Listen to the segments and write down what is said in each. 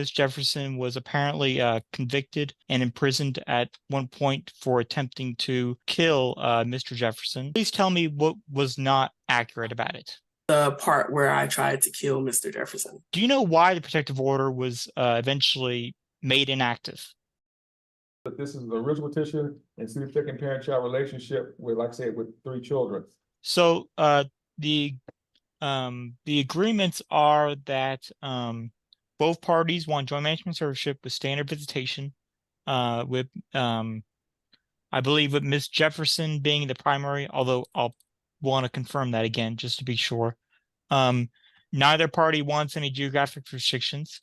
Ms. Jefferson was apparently convicted and imprisoned at one point for attempting to kill Mr. Jefferson. Please tell me what was not accurate about it. The part where I tried to kill Mr. Jefferson. Do you know why the protective order was eventually made inactive? But this is the original petition and see if they can parent-child relationship with, like I said, with 3 children. So the agreements are that both parties want joint management conservatorship with standard visitation, with I believe with Miss Jefferson being the primary, although I'll want to confirm that again just to be sure. Neither party wants any geographic restrictions.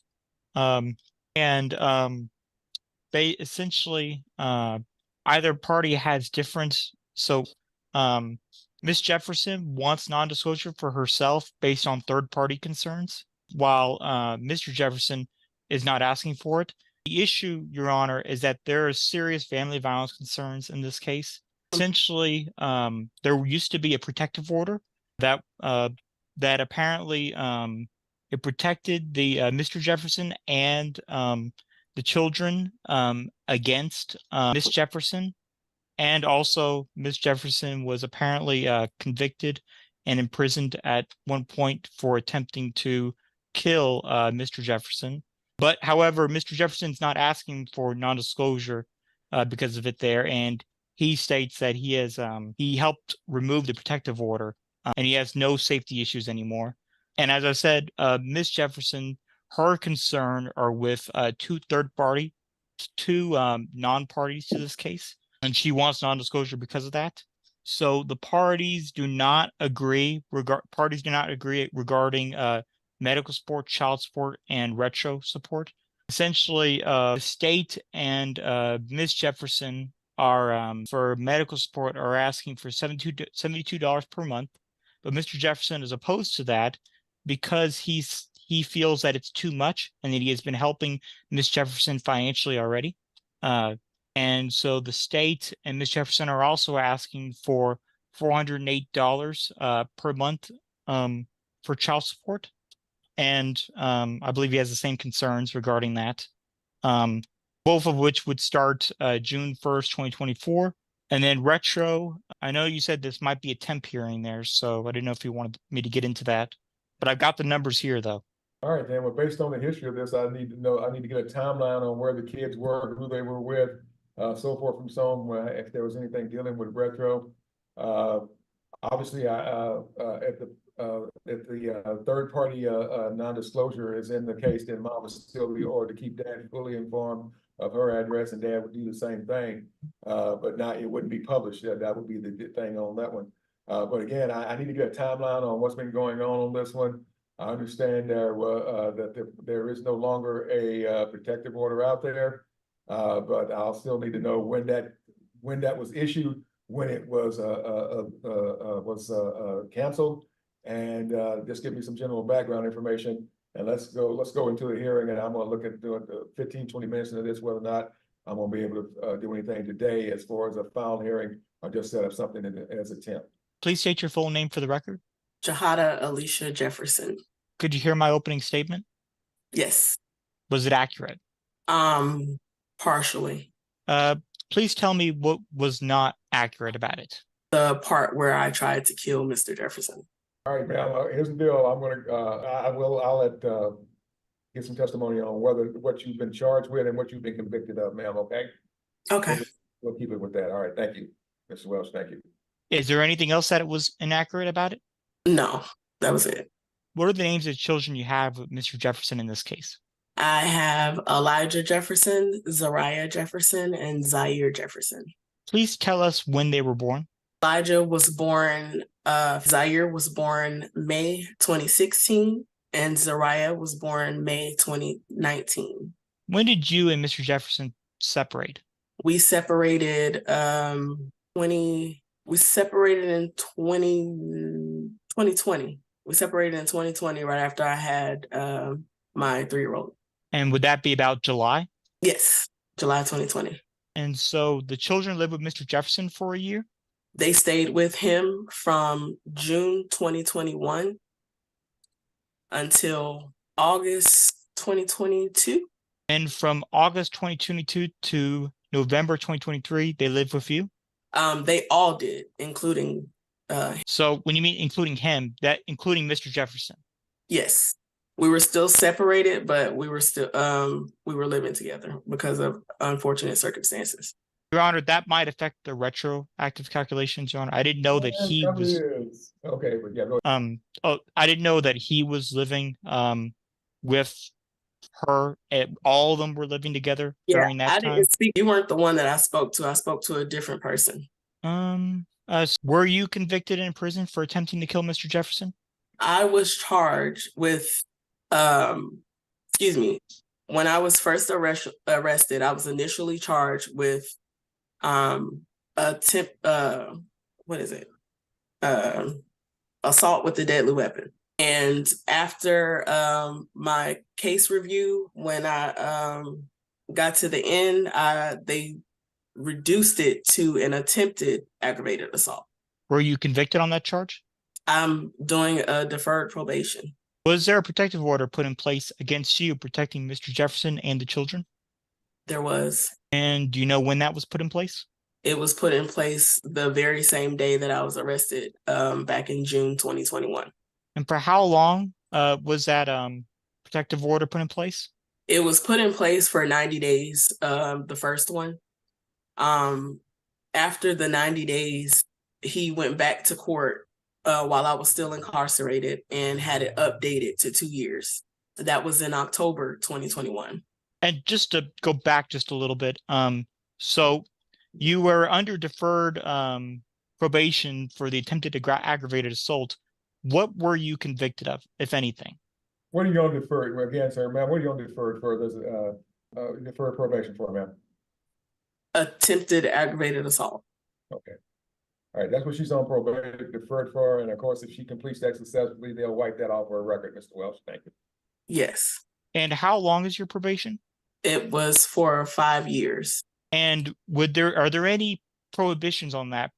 They essentially either party has different. So Miss Jefferson wants non-disclosure for herself based on third-party concerns, while Mr. Jefferson is not asking for it. The issue, Your Honor, is that there are serious family violence concerns in this case. Essentially, there used to be a protective order that apparently it protected the Mr. Jefferson and the children against Miss Jefferson. And also, Miss Jefferson was apparently convicted and imprisoned at one point for attempting to kill Mr. Jefferson. But however, Mr. Jefferson's not asking for non-disclosure because of it there, and he states that he helped remove the protective order and he has no safety issues anymore. And as I said, Miss Jefferson, her concern are with two non-parties to this case, and she wants non-disclosure because of that. So the parties do not agree regarding medical support, child support, and retro support. Essentially, the state and Ms. Jefferson are for medical support are asking for $72 per month, but Mr. Jefferson is opposed to that because he feels that it's too much and that he has been helping Ms. Jefferson financially already. And so the state and Ms. Jefferson are also asking for $408 per month for child support. And I believe he has the same concerns regarding that, both of which would start June 1st, 2024. And then retro, I know you said this might be a temp hearing there, so I didn't know if you wanted me to get into that. But I've got the numbers here, though. All right, then. Well, based on the history of this, I need to get a timeline on where the kids were, who they were with, so forth and so on, if there was anything dealing with retro. Obviously, if the third party non-disclosure is in the case, then mom would still be ordered to keep dad fully informed of her address, and dad would do the same thing. But now it wouldn't be published. That would be the thing on that one. But again, I need to get a timeline on what's been going on this one. I understand that there is no longer a protective order out there, but I'll still need to know when that was issued, when it was canceled, and just give me some general background information. And let's go into the hearing, and I'm going to look at doing 15-20 minutes into this, whether or not I'm going to be able to do anything today as far as a final hearing, or just set up something as a temp. Please state your full name for the record. Jada Alicia Jefferson. Could you hear my opening statement? Yes. Was it accurate? Partially. Please tell me what was not accurate about it. The part where I tried to kill Mr. Jefferson. All right, ma'am. Here's the deal. I'll let get some testimony on what you've been charged with and what you've been convicted of, ma'am. Okay. Okay. We'll keep it with that. All right. Thank you, Mr. Welch. Thank you. Is there anything else that it was inaccurate about it? No, that was it. What are the names of the children you have with Mr. Jefferson in this case? I have Elijah Jefferson, Zariah Jefferson, and Zaire Jefferson. Please tell us when they were born. Elijah was born, Zaire was born May 2016, and Zariah was born May 2019. When did you and Mr. Jefferson separate? We separated in 2020. We separated in 2020, right after I had my 3-year-old. And would that be about July? Yes, July 2020. And so the children lived with Mr. Jefferson for a year? They stayed with him from June 2021 until August 2022. And from August 2022 to November 2023, they lived with you? They all did, including So when you mean including him, that including Mr. Jefferson? yes. We were still separated, but we were still we were living together because of unfortunate circumstances. Your Honor, that might affect the retroactive calculations, Your Honor. I didn't know that he Probably was is. Okay, but yeah, go ahead. I didn't know that he was living with her. All of them were living together Yeah, during that I time. didn't speak. You weren't the one that I spoke to. I spoke to a different person. Were you convicted in prison for attempting to kill Mr. Jefferson? I was charged with excuse me. When I was first arrested, I was initially charged with attempt what is it? Assault with a deadly weapon. And after my case review, when I got to the end, they reduced it to an attempted aggravated assault. Were you convicted on that charge? I'm doing a deferred probation. Was there a protective order put in place against you protecting Mr. Jefferson and the children? There was. And do you know when that was put in place? It was put in place the very same day that I was arrested, back in June 2021. And for how long was that protective order put in place? It was put in place for 90 days, the first one. After the 90 days, he went back to court while I was still incarcerated and had it updated to 2 years. That was in October 2021. And just to go back just a little bit, so you were under deferred probation for the attempted aggravated assault. What were you convicted of, if anything? What are you on deferred? Well, again, sir, ma'am, what are you on deferred for? There's deferred probation for, ma'am? Attempted aggravated assault. Okay. All right, that's what she's on probation, deferred for, and of course, if she completes that successfully, they'll wipe that off her record, Mr. Welch. Thank you. Yes. And how long is your probation? It was for 5 years. And are there any prohibitions on that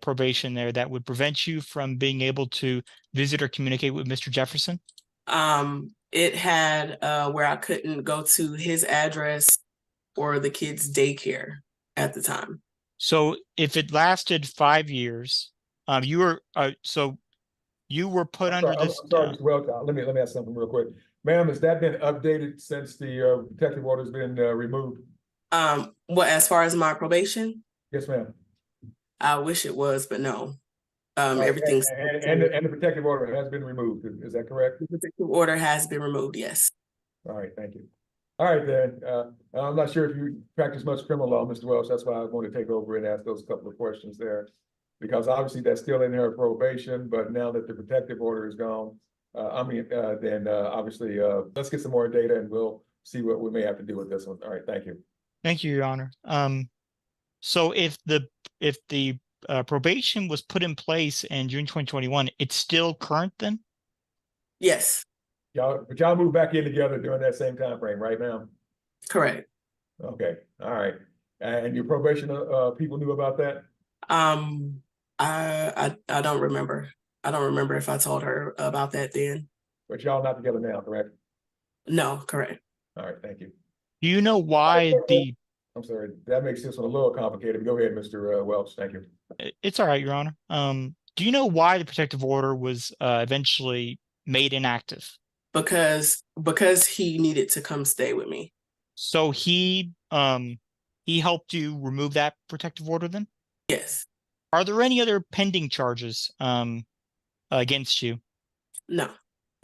probation there that would prevent you from being able to visit or communicate with Mr. Jefferson? It had where I couldn't go to his address or the kids' daycare at the time. So if it lasted 5 years, you were put under this. I'm sorry, Mr. Welch. Let me ask something real quick, ma'am. Has that been updated since the protective order has been removed? Well, as far as my probation, Yes, ma'am. I wish it was, but no. Right, Everything's and the protective order has been removed. Is that correct? the protective order has been removed. Yes. All right, thank you. All right, then. I'm not sure if you practice much criminal law, Mr. Welch. That's why I want to take over and ask those couple of questions there, because obviously that's still in her probation, but now that the protective order is gone, then obviously let's get some more data and we'll see what we may have to do with this one. All right, thank you. Thank you, Your Honor. So if the probation was put in place in June 2021, it's still current then? Yes. Y'all moved back in together during that same time frame, right now? Correct. Okay, all right. And your probation people knew about that? I don't remember. I don't remember if I told her about that then. But y'all not together now, correct? No, correct. All right, thank you. Do you know why I'm sorry, that makes this one a little complicated. Go ahead, Mr. Welch. Thank you. It's all right, Your Honor. Do you know why the protective order was eventually made inactive? Because he needed to come stay with me. So he helped you remove that protective order then? Yes. Are there any other pending charges against you? No.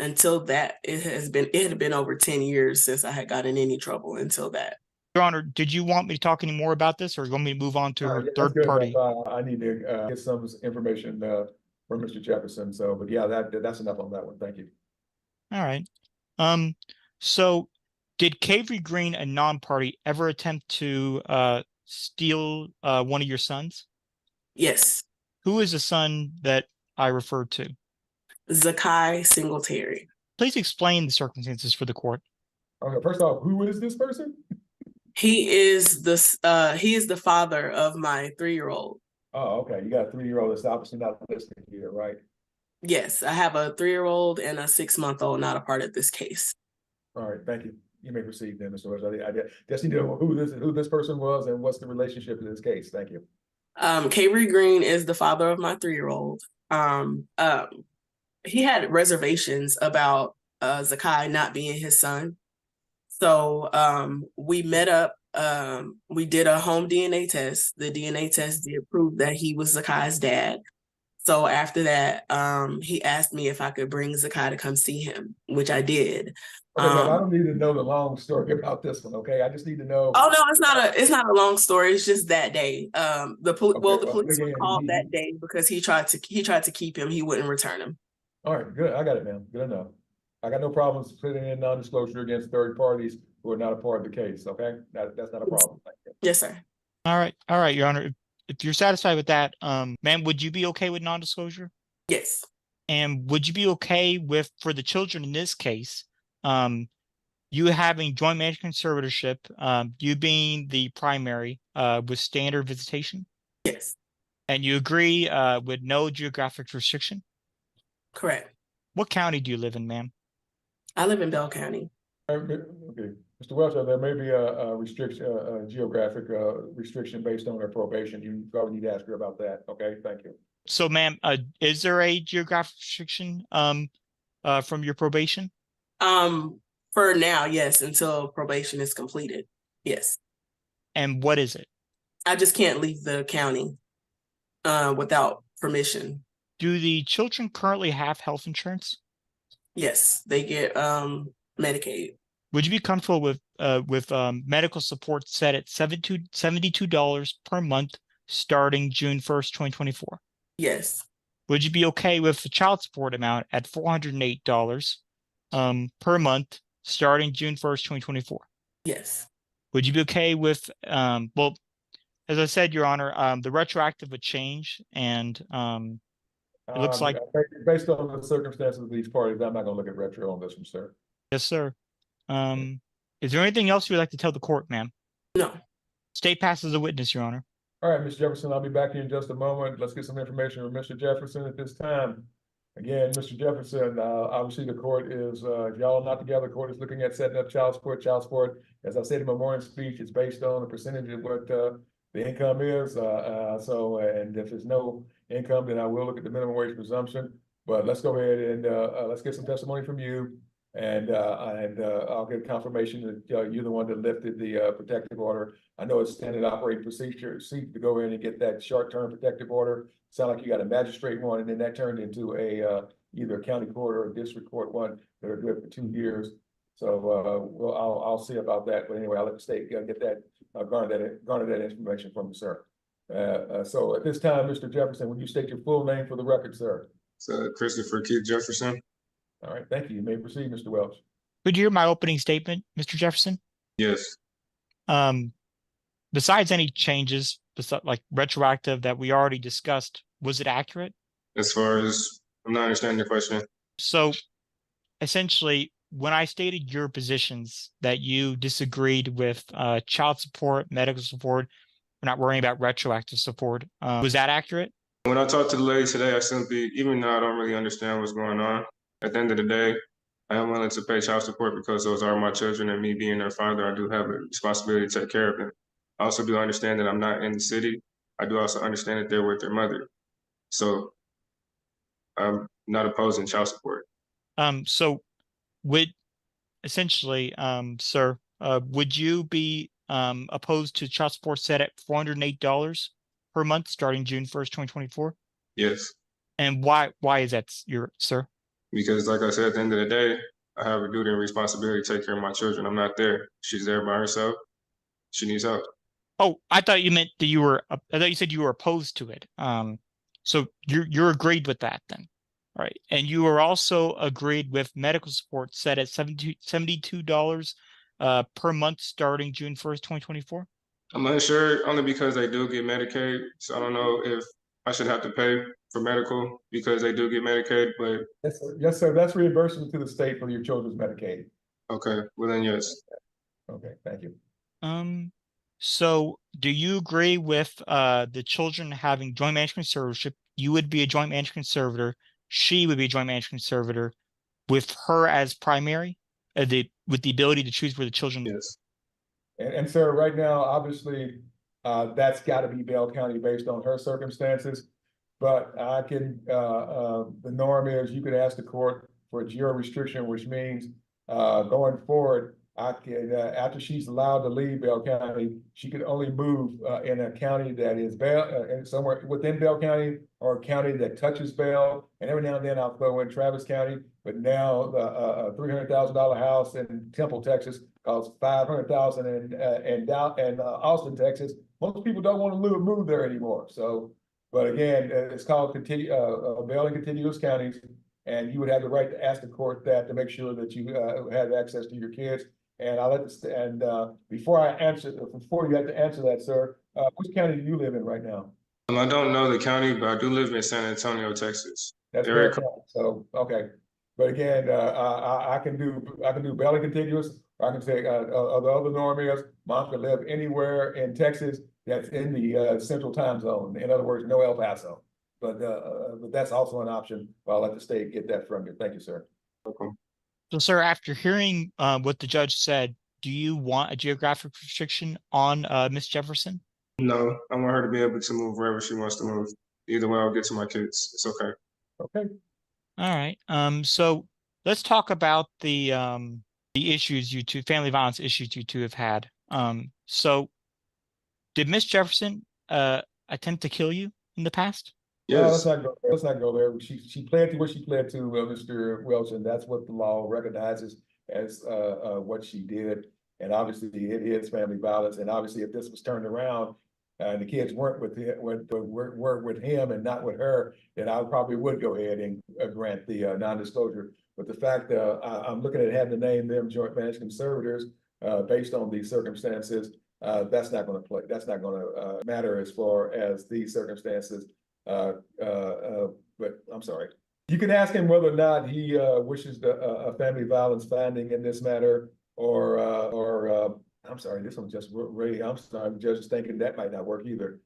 Until that, it had been over 10 years since I had gotten in any trouble until that. Your Honor, did you want me to talk any more about this, or you want me to move on to her third party? I need to get some information from Mr. Jefferson. So, but yeah, that's enough on that one. Thank you. All right. So did Cavery Green, a non-party, ever attempt to steal one of your sons? Yes. Who is the son that I referred to? Zakai Singletary. Please explain the circumstances for the court. Okay, first off, who is this person? He is the father of my 3-year-old. Oh, okay. You got a 3-year-old that's obviously not listening here, right? Yes, I have a 3-year-old and a 6-month-old not a part of this case. All right, thank you. You may proceed then, Mr. Welch. I just need to know who this person was and what's the relationship in this case. Thank you. Cavery Green is the father of my 3-year-old. He had reservations about Zakai not being his son. So we met up. We did a home DNA test. The DNA test did prove that he was Zakai's dad. So after that, he asked me if I could bring Zakai to come see him, which I did. Okay, ma'am, I don't need to know the long story about this one. Okay, I just need to know. Oh no, it's not a long story. It's just that day. The police Again, were called that day because he tried to keep him. He wouldn't return him. All right, good. I got it, ma'am. Good enough. I got no problems putting in non-disclosure against third parties who are not a part of the case. Okay, that's not a problem. Thank you. Yes, sir. All right, Your Honor. If you're satisfied with that, ma'am, would you be okay with non-disclosure? Yes. And would you be okay with, for the children in this case, you having joint management conservatorship, you being the primary, with standard visitation? Yes. And you agree with no geographic restriction? Correct. What county do you live in, ma'am? I live in Bell County. Okay, Mr. Welch, there may be a restriction, a geographic restriction based on her probation. You probably need to ask her about that. Okay, thank you. So, ma'am, is there a geographic restriction from your probation? For now, yes, until probation is completed. Yes. And what is it? I just can't leave the county without permission. Do the children currently have health insurance? Yes, they get Medicaid. Would you be comfortable with medical support set at $72 per month starting June 1st, 2024? Yes. Would you be okay with the child support amount at $408 per month starting June 1st, 2024? Yes. Would you be okay with well, as I said, Your Honor, the retroactive would change, and it looks like, based on the circumstances of these parties, I'm not gonna look at retro on this one, sir. yes, sir. Is there anything else you would like to tell the court, ma'am? No. State passes a witness, Your Honor. All right, Mr. Jefferson, I'll be back here in just a moment. Let's get some information from Mr. Jefferson at this time. Again, Mr. Jefferson, obviously the court is, if y'all are not together, the court is looking at setting up child support. Child support, as I said in my morning speech, it's based on a percentage of what the income is. And if there's no income, then I will look at the minimum wage presumption. But let's go ahead and let's get some testimony from you. And I'll get confirmation that you're the one that lifted the protective order. I know it's standard operating procedure to go in and get that short-term protective order. Sound like you got a magistrate one, and then that turned into a either a county court or a district court one that are good for 2 years. So I'll see about that. But anyway, I'll let the state get that garner that information from you, sir. So at this time, Mr. Jefferson, would you state your full name for the record, sir? Christopher Keith Jefferson. All right, thank you. You may proceed, Mr. Welch. Could you hear my opening statement, Mr. Jefferson? Yes. Besides any changes, like retroactive that we already discussed, was it accurate? As far as, I'm not understanding your question. So essentially, when I stated your positions that you disagreed with child support, medical support, we're not worrying about retroactive support, was that accurate? When I talked to the lady today, I simply, even though I don't really understand what's going on, at the end of the day, I am willing to pay child support because those are my children, and me being their father, I do have a responsibility to take care of them. I also do understand that I'm not in the city. I do also understand that they're with their mother. So I'm not opposing child support. So would essentially, sir, would you be opposed to child support set at $408 per month starting June 1st, 2024? Yes. And why is that, sir? Because like I said, at the end of the day, I have a duty and responsibility to take care of my children. I'm not there. She's there by herself. She needs help. Oh, I thought you meant that I thought you said you were opposed to it. So you're agreed with that then, right? And you are also agreed with medical support set at $72 per month starting June 1st, 2024? I'm unsure, only because they do get Medicaid. So I don't know if I should have to pay for medical because they do get Medicaid, but Yes, sir. Yes, sir. That's reimbursement to the state for your children's Medicaid. okay, well then yes. Okay, thank you. So do you agree with the children having joint management conservatorship? You would be a joint management conservator. She would be a joint management conservator with her as primary? with the ability to choose where the children. Yes. And sir, right now, obviously, that's got to be Bell County based on her circumstances. But I can, the norm is you could ask the court for a geo restriction, which means going forward, I can, after she's allowed to leave Bell County, she can only move in a county that is somewhere within Bell County or a county that touches Bell. And every now and then I'll throw in Travis County, but now the $300,000 house in Temple, Texas, costs $500,000 in Austin, Texas. Most people don't want to move there anymore. So, but again, it's called Bell and contiguous counties. And you would have the right to ask the court that to make sure that you have access to your kids. And I'll let this, and before you have to answer that, sir, which county do you live in right now? I don't know the county, but I do live in San Antonio, Texas. That's Bell County. So okay, but again, I can do Bell and contiguous. Or I can say the other norm is mom can live anywhere in Texas that's in the central time zone. In other words, no El Paso. But that's also an option. But I'll let the state get that from you. Thank you, sir. Okay. So, sir, after hearing what the judge said, do you want a geographic restriction on Miss Jefferson? No, I want her to be able to move wherever she wants to move. Either way, I'll get to my kids. It's okay. Okay. All right. So let's talk about the issues family violence issues you two have had. So did Miss Jefferson attempt to kill you in the past? Yes. Let's not go there. She pled to what she pled to, Mr. Welch, and that's what the law recognizes as what she did. And obviously, it is family violence. And obviously, if this was turned around and the kids weren't with him and not with her, then I probably would go ahead and grant the non-disclosure. But the fact that I'm looking at having to name them joint managed conservators based on these circumstances, that's not going to play. That's not going to matter as far as these circumstances. But I'm sorry. You can ask him whether or not he wishes a family violence finding in this matter, or I'm sorry, this one's just really. I'm sorry, I'm just thinking that might not work either.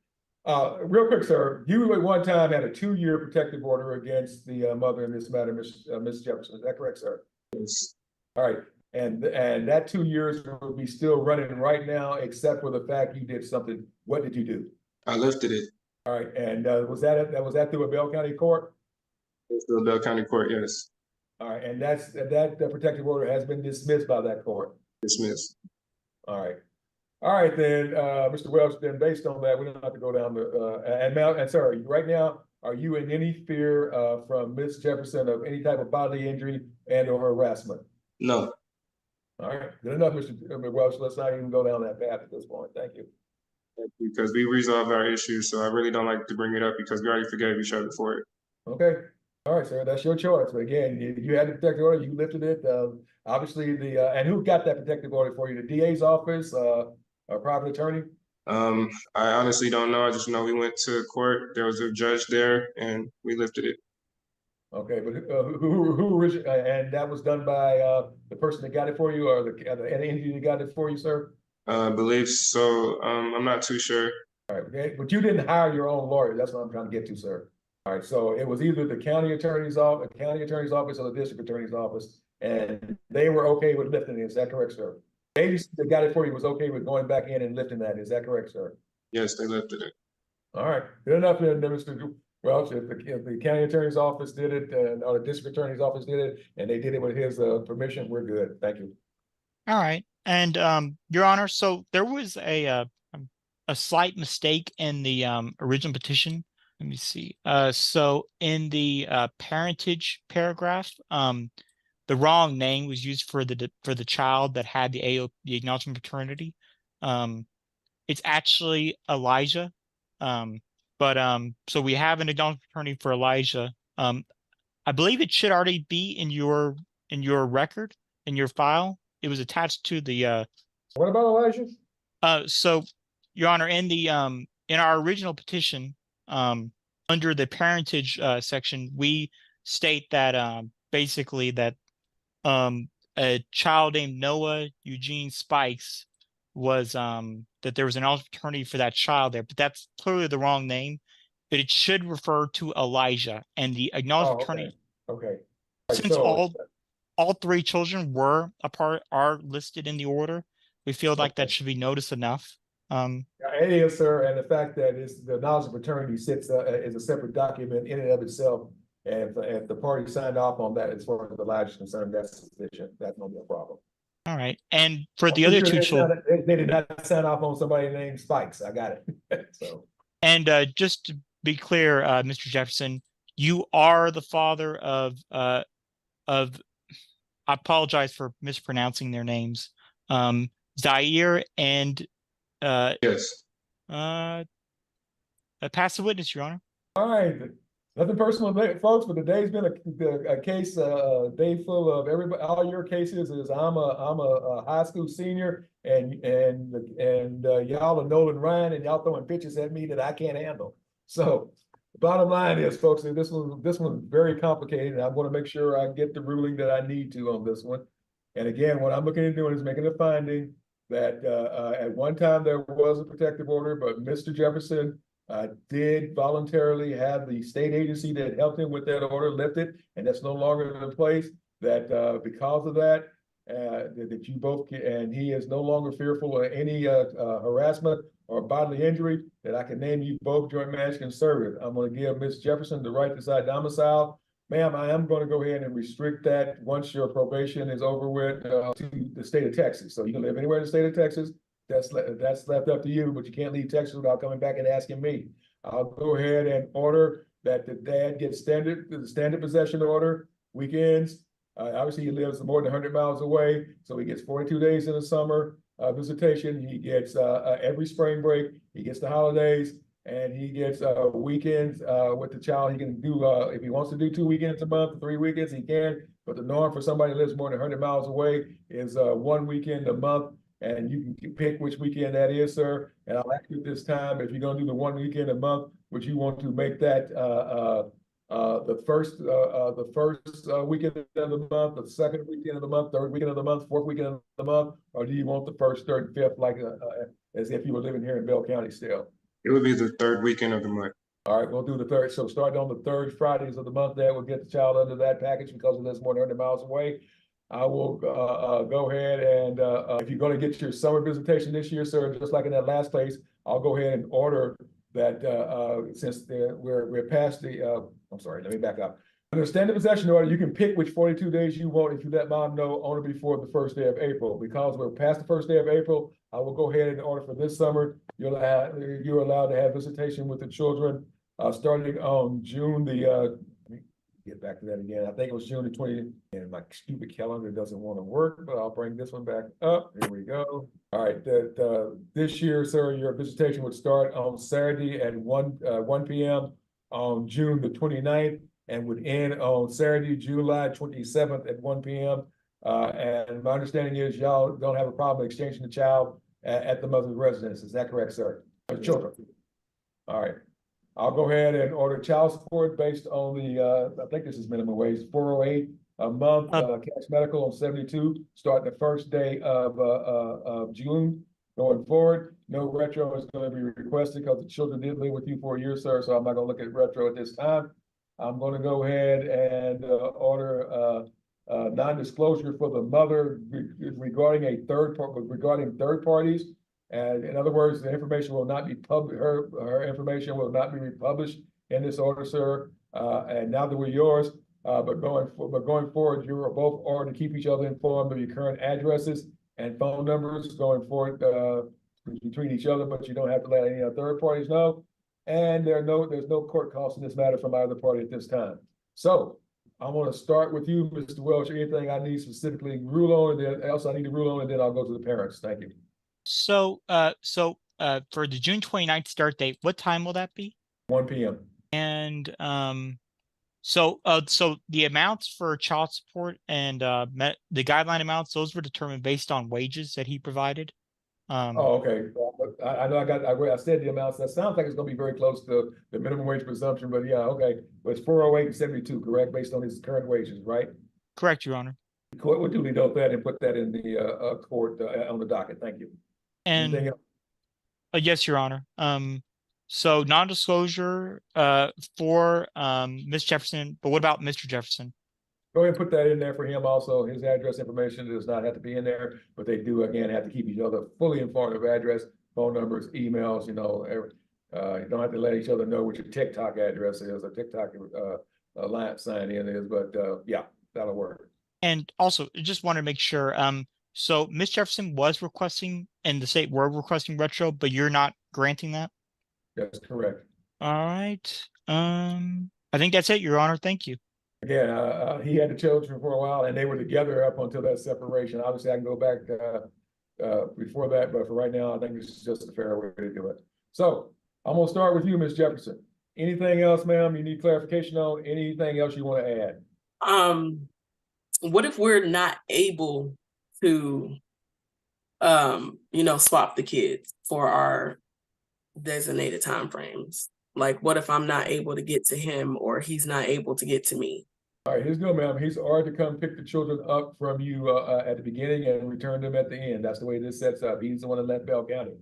Real quick, sir, you at one time had a 2-year protective order against the mother in this matter, Miss Jefferson. Is that correct, sir? Yes. All right, and that 2 years will be still running right now, except for the fact you did something. What did you do? I lifted it. All right, and was that through a Bell County court? It's the Bell County Court, yes. All right, and that protective order has been dismissed by that court. Dismissed. All right then, Mr. Welch. Then based on that, we don't have to go down the and sorry, right now, are you in any fear from Miss Jefferson of any type of bodily injury and/or harassment? No. All right, good enough, Mr. Welch. Let's not even go down that path at this point. Thank you. Because we resolved our issues, so I really don't like to bring it up because we already forgave each other for it. Okay. All right, sir, that's your choice. But again, you had the protective order, you lifted it. Obviously, and who got that protective order for you? The DA's office, a private attorney? I honestly don't know. I just know we went to court. There was a judge there, and we lifted it. Okay, but who and that was done by the person that got it for you, or the entity that got it for you, sir? I believe so. I'm not too sure. All right, okay, but you didn't hire your own lawyer. That's what I'm trying to get to, sir. All right, so it was either the county attorney's office, or the district attorney's office, and they were okay with lifting it. Is that correct, sir? The agency that got it for you was okay with going back in and lifting that. Is that correct, sir? Yes, they lifted it. All right, good enough, Mr. Welch. If the county attorney's office did it, or the district attorney's office did it, and they did it with his permission, we're good. Thank you. All right, and Your Honor, so there was a slight mistake in the original petition. Let me see. So in the parentage paragraph, the wrong name was used for the child that had the acknowledgement paternity. It's actually Elijah. So we have an acknowledgement paternity for Elijah. I believe it should already be in your record, in your file. It was attached to the What about Elijah? So Your Honor, in our original petition, under the parentage section, we state that basically that a child named Noah Eugene Spikes was that there was an alternate for that child there, but that's clearly the wrong name. But it should refer to Elijah, and the acknowledged attorney. Okay. Since all all three children are listed in the order. We feel like that Okay. should be notice enough. It is, sir, and the fact that it's the knowledge of paternity sits is a separate document in and of itself. And if the party signed off on that, as far as the lodge is concerned, that's sufficient. That's gonna be a problem. All right. And for I'm the pretty other sure two children, they did not sign off on somebody named Spikes. I got it. So and just to be clear, Mr. Jefferson, you are the father of I apologize for mispronouncing their names. Zaire and Yes. pass the witness, Your Honor. all right, nothing personal, folks, but today's been a case, day full of everybody. All your cases is I'm a high school senior, and y'all are Nolan Ryan, and y'all throwing pitches at me that I can't handle. So the bottom line is, folks, this one's very complicated, and I'm going to make sure I get the ruling that I need to on this one. And again, what I'm looking at doing is making a finding that at one time there was a protective order, but Mr. Jefferson did voluntarily have the state agency that helped him with that order lifted, and that's no longer in place. That because of that, that you both can, and he is no longer fearful of any harassment or bodily injury, that I can name you both joint managed conservative. I'm going to give Ms. Jefferson the right to side domicile. Ma'am, I am going to go ahead and restrict that once your probation is over with to the state of Texas. So you can live anywhere in the state of Texas. That's left up to you, but you can't leave Texas without coming back and asking me. I'll go ahead and order that the dad gets standard possession order, weekends. Obviously, he lives more than 100 miles away, so he gets 42 days in the summer visitation. He gets every spring break. He gets the holidays, and he gets weekends with the child. He can do, if he wants to do 2 weekends a month, 3 weekends, he can. But the norm for somebody who lives more than 100 miles away is 1 weekend a month. And you can pick which weekend that is, sir. And I'll ask you this time, if you're gonna do the 1 weekend a month, would you want to make that the first weekend of the month, the second weekend of the month, third weekend of the month, fourth weekend of the month, or do you want the first, third, and fifth, like as if you were living here in Bell County still? It would be the third weekend of the month. All right, we'll do the third. So starting on the third Fridays of the month, there we'll get the child under that package because it lives more than 100 miles away. I will go ahead and if you're going to get your summer visitation this year, sir, just like in that last place, I'll go ahead and order that since we're past the I'm sorry, let me back up. Under standard possession order, you can pick which 42 days you want if you let mom know on or before the first day of April. Because we're past the first day of April, I will go ahead and order for this summer. You're allowed to have visitation with the children starting on June the get back to that again. I think it was June the 20th, and my stupid calendar doesn't want to work, but I'll bring this one back up. Here we go. All right, this year, sir, your visitation would start on Saturday at 1 p.m. on June the 29th and would end on Saturday, July 27th at 1 p.m. And my understanding is y'all don't have a problem exchanging the child at the mother's residence. Is that correct, sir? Children. All right. I'll go ahead and order child support based on the, I think this is minimum wage, 408 a month, cash medical on 72, starting the first day of June. Going forward, no retro is going to be requested because the children did live with you for a year, sir, so I'm not going to look at retro at this time. I'm going to go ahead and order non-disclosure for the mother regarding third parties. And in other words, the information will not be published. Her information will not be republished in this order, sir. And now that we're yours, but going forward, you are both ordered to keep each other informed of your current addresses and phone numbers going forward between each other. But you don't have to let any other third parties know. And there's no court costs in this matter from either party at this time. So I want to start with you, Mr. Welch. Anything I need specifically rule on, and then else I need to rule on, and then I'll go to the parents. Thank you. So for the June 29th start date, what time will that be? 1 p.m. And so the amounts for child support and the guideline amounts, those were determined based on wages that he provided. Oh, okay. I know I said the amounts. That sounds like it's going to be very close to the minimum wage presumption, but yeah, okay. But it's 408 and 72, correct, based on his current wages, right? Correct, Your Honor. The court would duly note that and put that in the court on the docket. Thank you. And anything else? Yes, Your Honor. So non-disclosure for Ms. Jefferson, but what about Mr. Jefferson? Go ahead and put that in there for him also. His address information does not have to be in there, but they do, again, have to keep each other fully informed of address, phone numbers, emails, you don't have to let each other know what your TikTok address is or TikTok line sign in is, but yeah, that'll work. And also, just want to make sure, so Miss Jefferson was requesting and the state were requesting retro, but you're not granting that? That's correct. All right. I think that's it, Your Honor. Thank you. Again, he had the children for a while and they were together up until that separation. Obviously, I can go back before that, but for right now, I think this is just a fair way to do it. So I'm gonna start with you, Ms. Jefferson. Anything else, ma'am, you need clarification on? Anything else you want to add? What if we're not able to, swap the kids for our designated timeframes? Like, what if I'm not able to get to him or he's not able to get to me? All right, here's go, ma'am. He's ordered to come pick the children up from you at the beginning and return them at the end. That's the way this sets up. He's the one that left Bell County.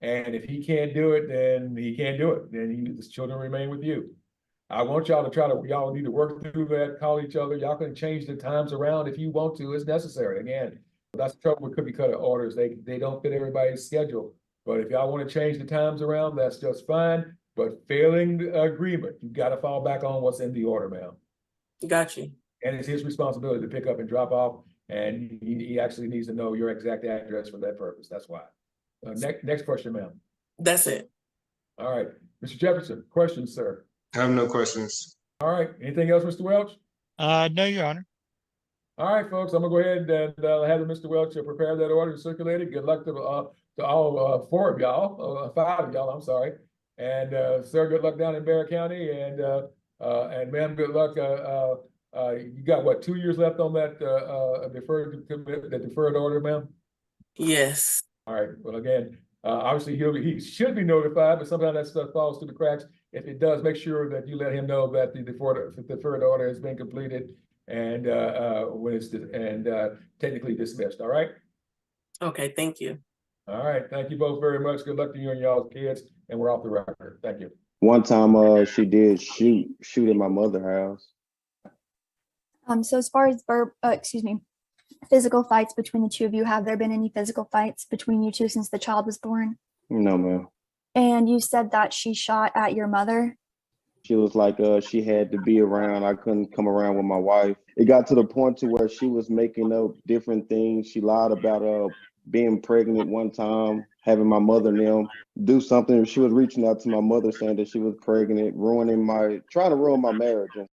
And if he can't do it, then he can't do it. Then his children remain with you. I want y'all to y'all need to work through that, call each other. Y'all can change the times around if you want to. It's necessary. Again, that's the trouble with cookie cutter orders. They don't fit everybody's schedule. But if y'all want to change the times around, that's just fine. But failing the agreement, you got to fall back on what's in the order, ma'am. Got you. And it's his responsibility to pick up and drop off. And he actually needs to know your exact address for that purpose. That's why. Next question, ma'am. That's it. All right. Mr. Jefferson, questions, sir? I have no questions. All right. Anything else, Mr. Welch? No, Your Honor. All right, folks. I'm gonna go ahead and have Mr. Welch prepare that order and circulate it. Good luck to all four of y'all, five of y'all. I'm sorry. And sir, good luck down in Barry County. And ma'am, good luck. You got what, 2 years left on that deferred order, ma'am? Yes. All right. Well, again, obviously he should be notified, but sometimes that stuff falls through the cracks. If it does, make sure that you let him know that the deferred order has been completed and when it's technically dismissed. All right. Okay. Thank you. All right. Thank you both very much. Good luck to you and y'all's kids. And we're off the record. Thank you. One time, she did shoot at my mother's house. So as far as physical fights between the two of you, have there been any physical fights between you two since the child was born? No, ma'am. And you said that she shot at your mother? She was like, she had to be around. I couldn't come around with my wife. It got to the point to where she was making up different things. She lied about being pregnant one time, having my mother and them do something. She was reaching out to my mother saying that she was pregnant, trying to ruin my marriage and